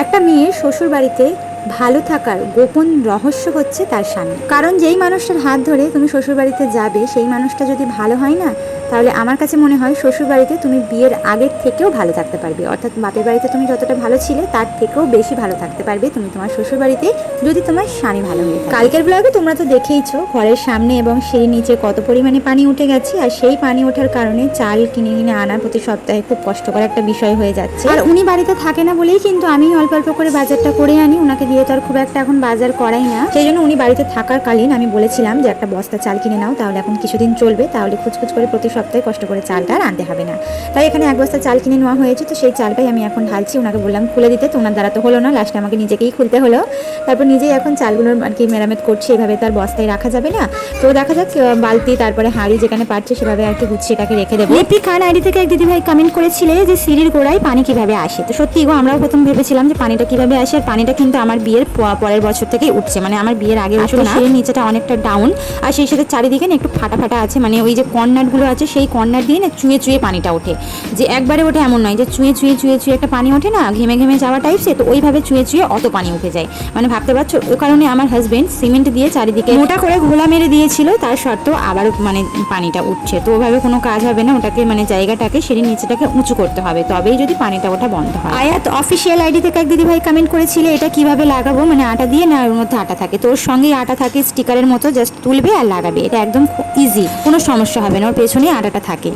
একটা মেয়ের শ্বশুর বাড়িতে ভালো থাকার গোপন রহস্য হচ্ছে তার স্বামী। কারণ যেই মানুষটার হাত ধরে তুমি শ্বশুর বাড়িতে যাবে সেই মানুষটা যদি ভালো হয় না, তাহলে আমার কাছে মনে হয় শ্বশুর বাড়িতে তুমি বিয়ের আগের থেকেও ভালো থাকতে পারবে। অর্থাৎ বাপের বাড়িতে তুমি যতটা ভালো ছিলে তার থেকেও বেশি ভালো থাকতে পারবে তুমি তোমার শ্বশুর বাড়িতে, যদি তোমার স্বামী ভালো হয়ে থাকে। কালকের ব্লগে তোমরা তো দেখেইছো ঘরের সামনে এবং সিঁড়ির নিচে কত পরিমাণে পানি উঠে গেছে, আর সেই পানি ওঠার কারণে চাল কিনে কিনে আনার প্রতি সপ্তাহে খুব কষ্টকর একটা বিষয় হয়ে যাচ্ছে। আর উনি বাড়িতে থাকে না বলেই কিন্তু আমি অল্প অল্প করে বাজারটা করে আনি, ওনাকে দিয়ে তো আর খুব একটা এখন বাজার করাই না। সেই জন্য উনি বাড়িতে থাকার কালীন আমি বলেছিলাম যে একটা বস্তা চাল কিনে নাও, তাহলে এখন কিছুদিন চলবে, তাহলে খুচখুচ করে প্রতি সপ্তাহে কষ্ট করে চালটা আর আনতে হবে না। তাই এখানে এক বস্তা চাল কিনে নেওয়া হয়েছে, তো সেই চালটাই আমি এখন ঢালছি। ওনাকে বললাম খুলে দিতে, তো ওনার দ্বারা তো হলো না, লাস্টে আমাকে নিজেকেই খুলতে হলো। তারপর নিজেই এখন চালগুলোর আর কি মেরামত করছি, এভাবে তার বস্তায় রাখা যাবে না। তো দেখা যাক বালতি তারপরে হাঁড়ি যেখানে পারছে সেভাবে আর কি গুছিয়ে এটাকে রেখে দেবো। লিপি খান আইডি থেকে এক দিদিভাই কমেন্ট করেছিলে যে সিঁড়ির গোড়ায় পানি কিভাবে আসে। তো সত্যি গো, আমরাও প্রথম ভেবেছিলাম যে পানিটা কিভাবে আসে, আর পানিটা কিন্তু আমার বিয়ের পরের বছর থেকেই উঠছে, মানে আমার বিয়ের আগে আসলে সিঁড়ির নিচেটা অনেকটা ডাউন, আর সেই সাথে চারিদিকে না একটু ফাটা ফাটা আছে, মানে ওই যে কর্নারগুলো আছে সেই কর্নার দিয়ে না চুয়ে চুয়ে পানিটা ওঠে। যে একবারে ওঠে এমন নয়, যে চুয়ে চুয়ে চুয়ে চুয়ে একটা পানি ওঠে না ঘেমে ঘেমে যাওয়া টাইপসে, তো ওইভাবে চুয়ে চুয়ে অত পানি উঠে যায়। মানে ভাবতে পারছো, ওই কারণে আমার হাজবেন্ড সিমেন্ট দিয়ে চারিদিকে মোটা করে ঘোলা মেরে দিয়েছিল, তার সত্ত্বেও আবারও মানে পানিটা উঠছে। তো ওভাবে কোনো কাজ হবে না, ওটাকে মানে জায়গাটাকে সিঁড়ির নিচেটাকে উঁচু করতে হবে, তবেই যদি পানিটা ওঠা বন্ধ হয়। আয়াত অফিসিয়াল আইডি থেকে এক দিদিভাই কমেন্ট করেছিলে এটা কিভাবে লাগাবো, মানে আটা দিয়ে না ওর মধ্যে আটা থাকে, তো ওর সঙ্গেই আটা থাকে স্টিকারের মতো, জাস্ট তুলবে আর লাগাবে, এটা একদম ইজি, কোনো সমস্যা হবে না, ওর পেছনেই আটাটা থাকে।